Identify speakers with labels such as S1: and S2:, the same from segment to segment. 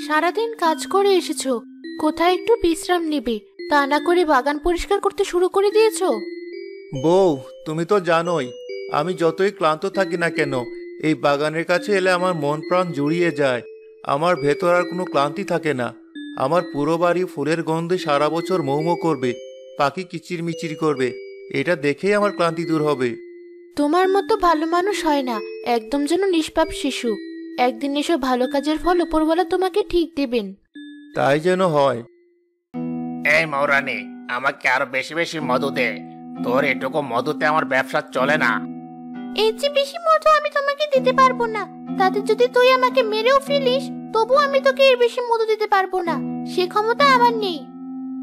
S1: সারাদিন কাজ করে এসেছো, কোথায় একটু বিশ্রাম নেবে, তা না করে বাগান পরিষ্কার করতে শুরু করে দিয়েছো।
S2: বউ, তুমি তো জানোই আমি যতই ক্লান্ত থাকি না কেন, এই বাগানের কাছে এলে আমার মন প্রাণ জুড়িয়ে যায়। আমার ভেতর আর কোনো ক্লান্তি থাকে না। আমার পুরো বাড়ি ফুলের গন্ধে সারা বছর মৌ মৌ করবে, পাখি কিচিরমিচির করবে। এটা দেখেই আমার ক্লান্তি দূর হবে।
S1: তোমার মতো ভালো মানুষ হয় না, একদম যেন নিষ্পাপ শিশু। একদিন এসব ভালো কাজের ফল উপরওয়ালা তোমাকে ঠিক দেবেন।
S2: তাই যেন হয়।
S3: এই মৌরানী, আমাকে আরো বেশি বেশি মধু দে। তোর এটুকু মধুতে আমার ব্যবসা চলে না।
S1: এর চেয়ে বেশি মধু আমি তোমাকে দিতে পারবো না। তাতে যদি তুই আমাকে মেরেও ফেলিস, তবু আমি তোকে এর বেশি মধু দিতে পারবো না, সে ক্ষমতা আমার নেই।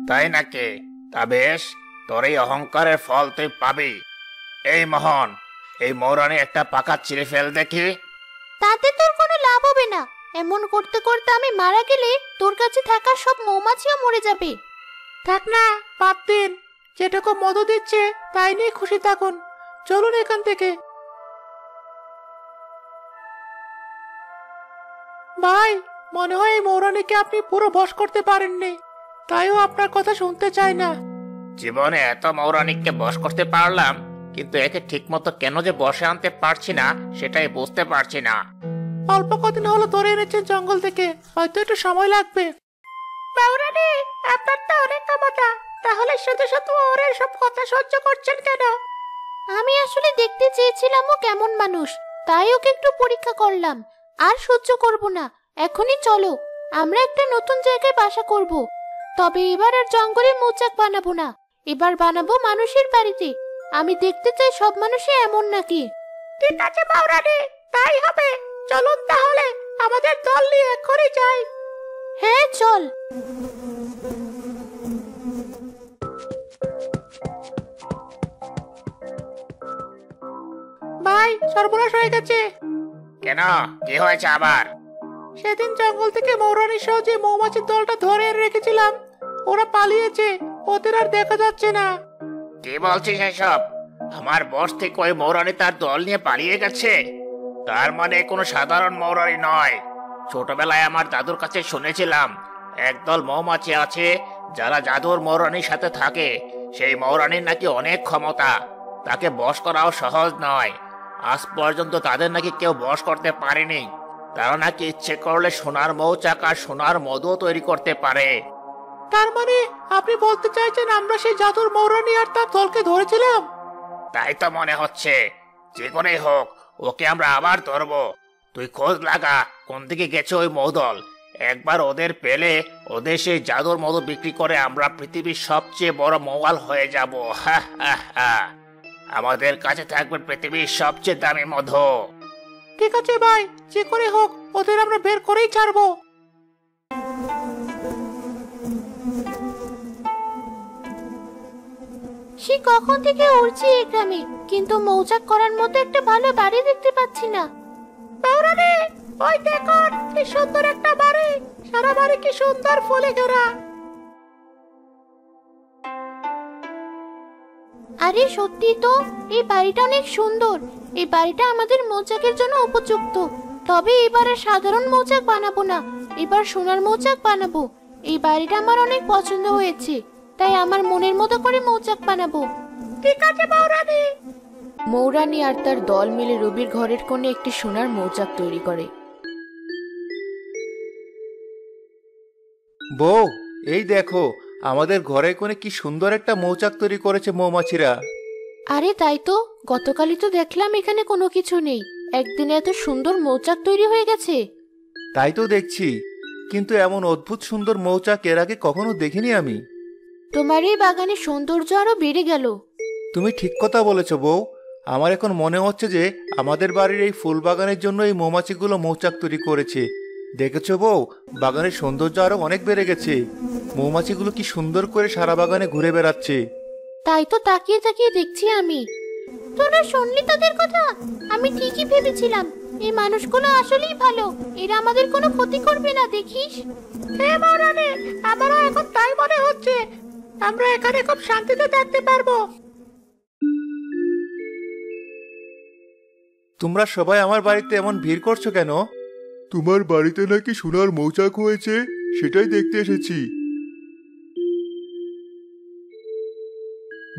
S3: তাই নাকি? তা বেশ, তোর এই অহংকারের ফল তুই পাবি। এই মোহন, এই মৌরানী একটা পাকা ছিঁড়ে ফেল দেখি।
S1: তাতে তোর কোনো লাভ হবে না। এমন করতে করতে আমি মারা গেলে তোর কাছে থাকা সব মৌমাছিও মরে যাবে।
S4: থাক না, বাদ দিন। যেটুকু মধু দিচ্ছে তাই নিয়ে খুশি থাকুন। চলুন এখান থেকে। ভাই, মনে হয় এই মৌরানীকে আপনি পুরো বশ করতে পারেননি, তাইও আপনার কথা শুনতে চায় না।
S3: জীবনে এত মৌরানীকে বশ করতে পারলাম, কিন্তু একে ঠিকমতো কেন যে বশে আনতে পারছি না সেটাই বুঝতে পারছি না।
S4: অল্প কদিন হলো ধরে এনেছেন জঙ্গল থেকে, হয়তো একটু সময় লাগবে। মৌরানী, আপনার তো অনেক ক্ষমতা, তাহলে শুধু শুধু ওর সব কথা সহ্য করছেন কেন?
S1: আমি আসলে দেখতে চেয়েছিলাম ও কেমন মানুষ, তাই ওকে একটু পরীক্ষা করলাম। আর সহ্য করব না। এখনই চলো, আমরা একটা নতুন জায়গায় বাসা করব। তবে এবার আর জঙ্গলে মৌচাক বানাবো না, এবার বানাবো মানুষের বাড়িতে। আমি দেখতে চাই সব মানুষই এমন নাকি।
S4: ঠিক আছে মৌরানী, তাই হবে। চলুন তাহলে, আমাদের দল নিয়ে এখনই যাই।
S1: হ্যাঁ, চল।
S4: ভাই, সর্বনাশ হয়ে গেছে।
S3: কেন, কি হয়েছে আবার?
S4: সেদিন জঙ্গল থেকে মৌরানী সহ যে মৌমাছির দলটা ধরে এনে রেখেছিলাম, ওরা পালিয়েছে। ওদের আর দেখা যাচ্ছে না।
S3: কি বলছিস এসব? আমার বস থেকে ওই মৌরানী তার দল নিয়ে পালিয়ে গেছে? তার মানে কোনো সাধারণ মৌরানী নয়। ছোটবেলায় আমার দাদুর কাছে শুনেছিলাম একদল মৌমাছি আছে যারা জাদুর মৌরানীর সাথে থাকে। সেই মৌরানীর নাকি অনেক ক্ষমতা, তাকে বশ করাও সহজ নয়। আজ পর্যন্ত তাদের নাকি কেউ বশ করতে পারেনি। তারা নাকি ইচ্ছে করলে সোনার মৌচাক আর সোনার মধুও তৈরি করতে পারে।
S4: তার মানে আপনি বলতে চাইছেন আমরা সেই জাদুর মৌরানী আর তার দলকে ধরেছিলাম?
S3: তাই তো মনে হচ্ছে। যে করেই হোক, ওকে আমরা আবার ধরবো। তুই খোঁজ লাগা কোন দিকে গেছে ওই মৌদল। একবার ওদের পেলে ওদের সেই জাদুর মধু বিক্রি করে আমরা পৃথিবীর সবচেয়ে বড় মৌয়াল হয়ে যাব। হা হা হা। আমাদের কাছে থাকবে পৃথিবীর সবচেয়ে দামি মধু।
S4: ঠিক আছে ভাই, যে করে হোক ওদের আমরা বের করেই ছাড়বো।
S1: সে কখন থেকে উড়ছি এই গ্রামে, কিন্তু মৌচাক করার মতো একটা ভালো বাড়ি দেখতে পাচ্ছি না।
S4: মৌরানী, ওই দেখুন কি সুন্দর একটা বাড়ি। সারা বাড়ি কি সুন্দর ফুলে ঘেরা।
S1: আরে সত্যি তো, এই বাড়িটা অনেক সুন্দর। এই বাড়িটা আমাদের মৌচাকের জন্য উপযুক্ত। তবে এবার আর সাধারণ মৌচাক বানাবো না, এবার সোনার মৌচাক বানাবো। এই বাড়িটা আমার অনেক পছন্দ হয়েছে, তাই আমার মনের মতো করে মৌচাক বানাবো।
S4: ঠিক আছে মৌরানী।
S1: মৌরানী আর তার দল মিলে রবির ঘরের কোণে একটি সোনার মৌচাক তৈরি করে।
S2: বউ, এই দেখো আমাদের ঘরের কোণে কি সুন্দর একটা মৌচাক তৈরি করেছে মৌমাছিরা।
S1: আরে তাই তো, গতকালই তো দেখলাম এখানে কোনো কিছু নেই, একদিনে এত সুন্দর মৌচাক তৈরি হয়ে গেছে।
S2: তাই তো দেখছি, কিন্তু এমন অদ্ভুত সুন্দর মৌচাক এর আগে কখনো দেখিনি আমি।
S1: তোমার এই বাগানের সৌন্দর্য আরো বেড়ে গেল।
S2: তুমি ঠিক কথা বলেছ বউ। আমার এখন মনে হচ্ছে যে আমাদের বাড়ির এই ফুল বাগানের জন্য এই মৌমাছিগুলো মৌচাক তৈরি করেছে। দেখেছো বউ, বাগানের সৌন্দর্য আরো অনেক বেড়ে গেছে। মৌমাছিগুলো কি সুন্দর করে সারা বাগানে ঘুরে বেড়াচ্ছে।
S1: তাই তো তাকিয়ে তাকিয়ে দেখছি আমি। তোরা শুনলি তাদের কথা? আমি ঠিকই ভেবেছিলাম এই মানুষগুলো আসলেই ভালো, এরা আমাদের কোনো ক্ষতি করবে না, দেখিস।
S4: হ্যাঁ মৌরানী, আমারও এখন তাই মনে হচ্ছে। আমরা এখানে খুব শান্তিতে থাকতে পারবো।
S2: তোমরা সবাই আমার বাড়িতে এমন ভিড় করছো কেন? তোমার বাড়িতে নাকি সোনার মৌচাক হয়েছে, সেটাই দেখতে এসেছি।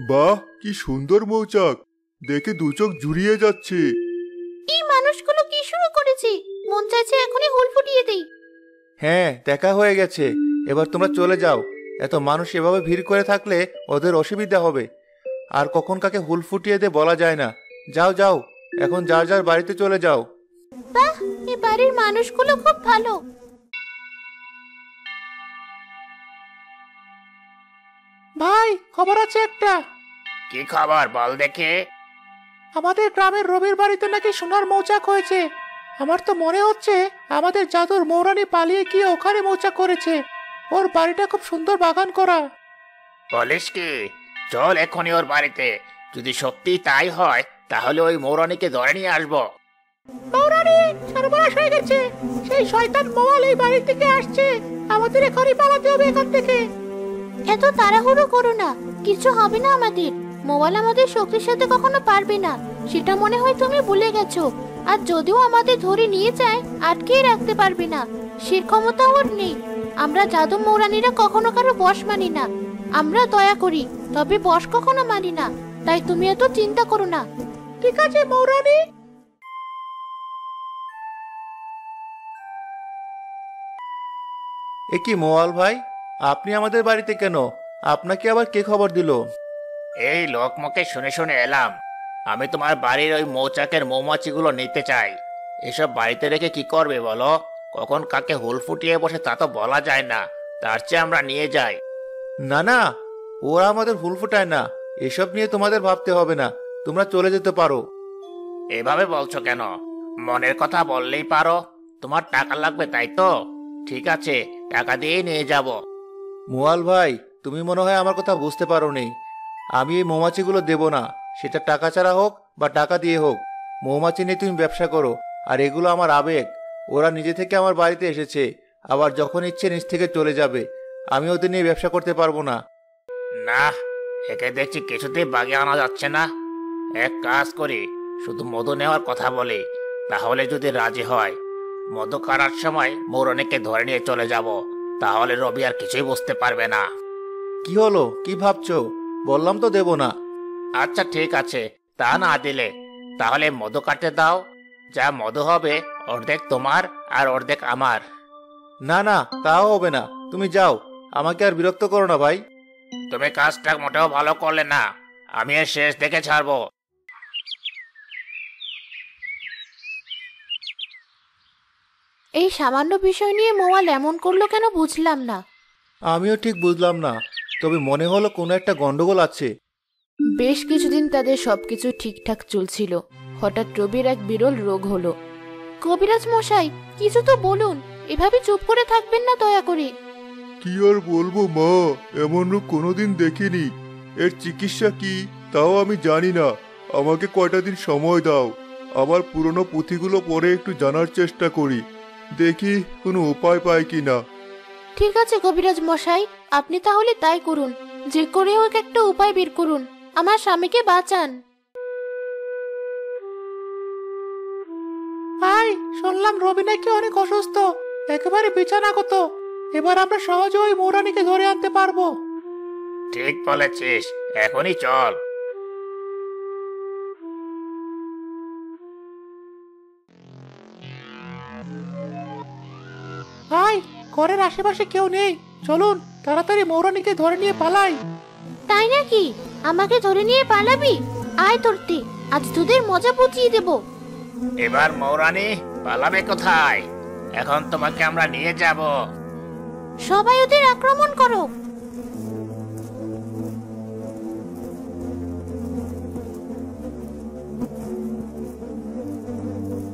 S2: বাহ, কি সুন্দর মৌচাক, দেখে দু চোখ জুড়িয়ে যাচ্ছে।
S1: এই মানুষগুলো কি শুরু করেছে? মন চাইছে এখনই হুল ফুটিয়ে দেই।
S2: হ্যাঁ, দেখা হয়ে গেছে, এবার তোমরা চলে যাও। এত মানুষ এভাবে ভিড় করে থাকলে ওদের অসুবিধা হবে, আর কখন কাকে হুল ফুটিয়ে দে বলা যায় না। যাও যাও, এখন যার যার বাড়িতে চলে যাও।
S1: বাহ, এই বাড়ির মানুষগুলো খুব ভালো।
S4: ভাই, খবর আছে একটা।
S3: কি খবর বল দেখে?
S4: আমাদের গ্রামের রবির বাড়িতে নাকি সোনার মৌচাক হয়েছে। আমার তো মনে হচ্ছে আমাদের জাদুর মৌরানী পালিয়ে গিয়ে ওখানে মৌচাক করেছে। ওর বাড়িটা খুব সুন্দর বাগান করা।
S3: বলিস কি? চল এখনই ওর বাড়িতে। যদি সত্যি তাই হয় তাহলে ওই মৌরানীকে ধরে নিয়ে আসবো।
S4: মৌরানী, সর্বনাশ হয়ে গেছে। সেই শয়তান মওয়াল এই বাড়ি থেকে আসছে। আমাদের এখনই পালাতে হবে এখান থেকে।
S1: এত তাড়াহুড়ো করো না, কিছু হবে না আমাদের। মোবাইল আমাদের শক্তির সাথে কখনো পারবে না, সেটা মনে হয় তুমি ভুলে গেছো। আর যদিও আমাদের ধরে নিয়ে যায়, আটকেই রাখতে পারবে না, সে ক্ষমতা ওর নেই। আমরা জাদু মৌরানীরা কখনো কারো বশ মানি না। আমরা দয়া করি, তবে বশ কখনো মানি না। তাই তুমি এত চিন্তা করো না।
S4: ঠিক আছে মৌরানী।
S2: এ কি মোয়াল ভাই, আপনি আমাদের বাড়িতে কেন? আপনাকে আবার কে খবর দিল?
S3: এই লোকমুখে শুনে শুনে এলাম। আমি তোমার বাড়ির ওই মৌচাকের মৌমাছিগুলো নিতে চাই। এসব বাড়িতে রেখে কি করবে বলো? কখন কাকে হুল ফুটিয়ে বসে তা তো বলা যায় না। তার চেয়ে আমরা নিয়ে যাই।
S2: না না, ওরা আমাদের ভুল ফুটায় না। এসব নিয়ে তোমাদের ভাবতে হবে না, তোমরা চলে যেতে পারো।
S3: এভাবে বলছো কেন? মনের কথা বললেই পারো। তোমার টাকা লাগবে তাই তো? ঠিক আছে, টাকা দিয়েই নিয়ে যাব।
S2: মোয়াল ভাই, তুমি মনে হয় আমার কথা বুঝতে পারো নি। আমি এই মৌমাছিগুলো দেব না, সেটা টাকা ছাড়া হোক বা টাকা দিয়ে হোক। মৌমাছি নিয়ে তুমি ব্যবসা করো, আর এগুলো আমার আবেগ। ওরা নিজে থেকে আমার বাড়িতে এসেছে, আবার যখন ইচ্ছে নিজ থেকে চলে যাবে। আমি ওদের নিয়ে ব্যবসা করতে পারবো না।
S3: না, একে দেখছি কিছুতেই বাগে আনা যাচ্ছে না। এক কাজ করি, শুধু মধু নেওয়ার কথা বলি। তাহলে যদি রাজি হয়, মধু কাটার সময় মৌরনীকে ধরে নিয়ে চলে যাব। তাহলে রবি আর কিছুই বুঝতে পারবে না।
S2: কি হলো, কি ভাবছো? বললাম তো দেব না।
S3: আচ্ছা ঠিক আছে, তা না দিলে তাহলে মধু কাটতে দাও। যা মধু হবে অর্ধেক তোমার আর অর্ধেক আমার।
S2: না না, তাও হবে না। তুমি যাও, আমাকে আর বিরক্ত করো না ভাই।
S3: তুমি কাজটা মোটেও ভালো করলে না। আমি এর শেষ দেখে ছাড়বো।
S1: এই সামান্য বিষয় নিয়ে মোয়াল এমন করলো কেন বুঝলাম না।
S2: আমিও ঠিক বুঝলাম না, তবে মনে হলো কোনো একটা গন্ডগোল আছে।
S1: বেশ কিছুদিন তাদের সবকিছু ঠিকঠাক চলছিল। হঠাৎ রবির এক বিরল রোগ হলো। কবিরাজ মশাই, কিছু তো বলুন। এভাবে চুপ করে থাকবেন না দয়া করে।
S2: কি আর বলবো মা, এমন রোগ কোনোদিন দেখিনি। এর চিকিৎসা কি তাও আমি জানি না। আমাকে কয়টা দিন সময় দাও। আবার পুরনো পুঁথিগুলো পরে একটু জানার চেষ্টা করি, দেখি কোনো উপায় পাই কিনা।
S1: ঠিক আছে কবিরাজ মশাই, আপনি তাহলে তাই করুন। যে করে হোক একটা উপায় বের করুন, আমার স্বামীকে বাঁচান।
S4: ভাই, শুনলাম রবি নাকি অনেক অসুস্থ, একেবারে বিছানাগত। এবার আমরা সহজে ওই মৌরানীকে ধরে আনতে পারবো।
S3: ঠিক বলেছিস, এখনই চল।
S4: ভাই, ঘরের আশেপাশে কেউ নেই। চলুন তাড়াতাড়ি মৌরানীকে ধরে নিয়ে পালাই।
S1: তাই নাকি? আমাকে ধরে নিয়ে পালাবি? আয় তোরতে, আজ তোদের মজা বুঝিয়ে দেব।
S3: এবার মৌরানী পালাবে কোথায়? এখন তোমাকে আমরা নিয়ে যাব।
S1: সবাই ওদের আক্রমণ করো।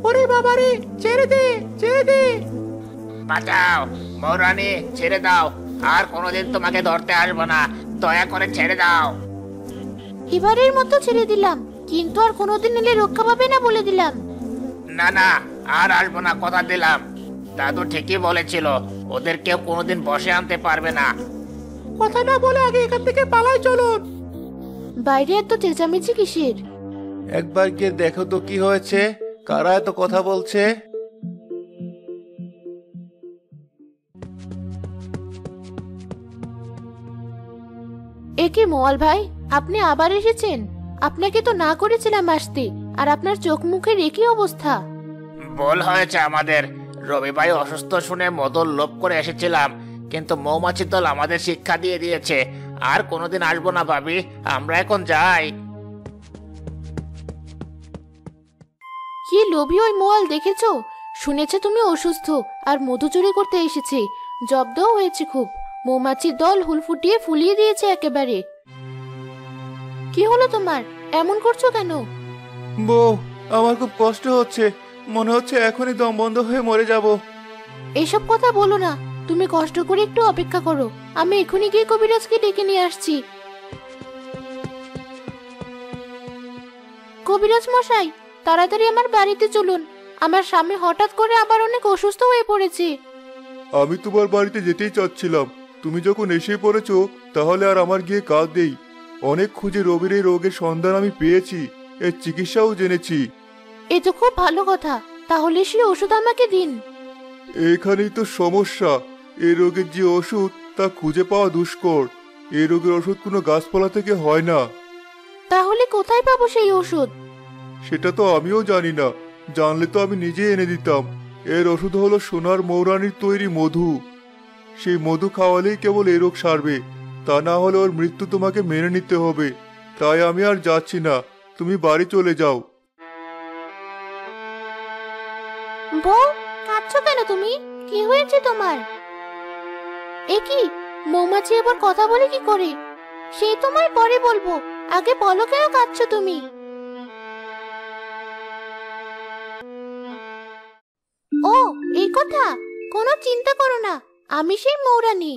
S4: ওরে বাবারে, ছেড়ে দে, ছেড়ে দে।
S3: বাঁচাও মৌরানী, ছেড়ে দাও। আর কোনোদিন তোমাকে ধরতে আসবো না। দয়া করে ছেড়ে দাও।
S1: এবারের মতো ছেড়ে দিলাম, কিন্তু আর কোনোদিন এলে রক্ষা পাবে না বলে দিলাম।
S3: না না, আর আসবো না, কথা দিলাম। দাদু ঠিকই বলেছিল, ওদের কেউ কোনোদিন বসে আনতে পারবে না।
S4: কথা না বলে আগে এখান থেকে পালাই, চলুন।
S1: বাইরে এত চেঁচামেচি কিসের?
S2: একবার গিয়ে দেখো তো কি হয়েছে, কারা এত কথা বলছে।
S1: এ কি মোয়াল ভাই, আপনি আবার এসেছেন? আপনাকে তো না করেছিলাম আসতে, আর আপনার চোখ মুখের একই অবস্থা।
S3: ভুল হয়েছে আমাদের। রবি ভাই অসুস্থ শুনে মধুর লোভ করে এসেছিলাম, কিন্তু মৌমাছি দল আমাদের শিক্ষা দিয়ে দিয়েছে। আর কোনোদিন আসবো না ভাবি, আমরা এখন যাই।
S1: কি লোভী ওই মোয়াল, দেখেছো? শুনেছে তুমি অসুস্থ আর মধু চুরি করতে এসেছে। জব্দও হয়েছে খুব। মৌমাছির দল হুল ফুটিয়ে ফুলিয়ে দিয়েছে একেবারে। কি হলো তোমার? এমন করছো কেন?
S2: বউ, আমার খুব কষ্ট হচ্ছে। মনে হচ্ছে এখনই দম বন্ধ হয়ে মরে যাব।
S1: এইসব কথা বলো না, তুমি কষ্ট করে একটু অপেক্ষা করো। আমি এখনই গিয়ে কবিরাজকে ডেকে নিয়ে আসছি। কবিরাজ মশাই, তাড়াতাড়ি আমার বাড়িতে চলুন। আমার স্বামী হঠাৎ করে আবার অনেক অসুস্থ হয়ে পড়েছে।
S2: আমি তোমার বাড়িতে যেতেই চাচ্ছিলাম, তুমি যখন এসে পড়েছো তাহলে আর আমার গিয়ে কাজ দেই। অনেক খুঁজে রবির এই রোগের সন্ধান আমি পেয়েছি, এর চিকিৎসাও জেনেছি।
S1: এ তো খুব ভালো কথা। তাহলে সেই ওষুধ আমাকে দিন।
S2: এখানেই তো সমস্যা। এই রোগের যে ওষুধ তা খুঁজে পাওয়া দুষ্কর। এই রোগের ওষুধ কোনো গাছপালা থেকে হয় না।
S1: তাহলে কোথায় পাবো সেই ওষুধ?
S2: সেটা তো আমিও জানি না, জানলে তো আমি নিজে এনে দিতাম। এর ওষুধ হলো সোনার মৌরানির তৈরি মধু। সেই মধু খাওয়ালেই কেবল এই রোগ সারবে, তা না হলে ওর মৃত্যু তোমাকে মেনে নিতে হবে। তাই আমি আর যাচ্ছি না, তুমি বাড়ি চলে যাও।
S1: বউ, কাঁদছো কেন তুমি? কি হয়েছে তোমার? এ কি, মৌমাছি এবার কথা বলে কি করে? সেই তোমায় পরে বলবো, আগে বলো কেন কাঁদছো তুমি? ও, এই কথা। কোনো চিন্তা করো না, আমি সেই মৌরানী।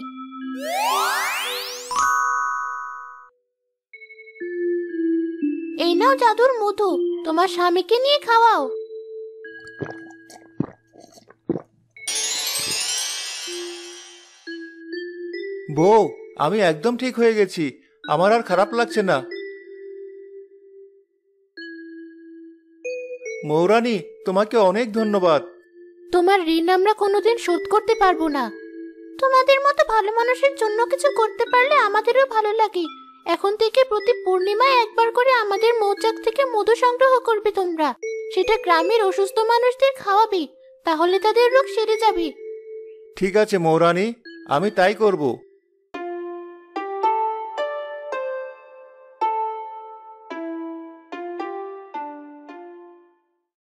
S1: এই নাও জাদুর মধু, তোমার স্বামীকে নিয়ে খাওয়াও।
S2: বউ, আমি একদম ঠিক হয়ে গেছি। আমার আর খারাপ লাগছে না। মৌরানী, তোমাকে অনেক ধন্যবাদ।
S1: তোমার ঋণ আমরা কোনোদিন শোধ করতে পারবো না। তোমাদের মতো ভালো মানুষের জন্য কিছু করতে পারলে আমাদেরও ভালো লাগে। এখন থেকে প্রতি পূর্ণিমায় একবার করে আমাদের মৌচাক থেকে মধু সংগ্রহ করবে তোমরা। সেটা গ্রামের অসুস্থ মানুষদের খাওয়াবে, তাহলে তাদের রোগ সেরে যাবে।
S2: ঠিক আছে মৌরানী, আমি তাই করব।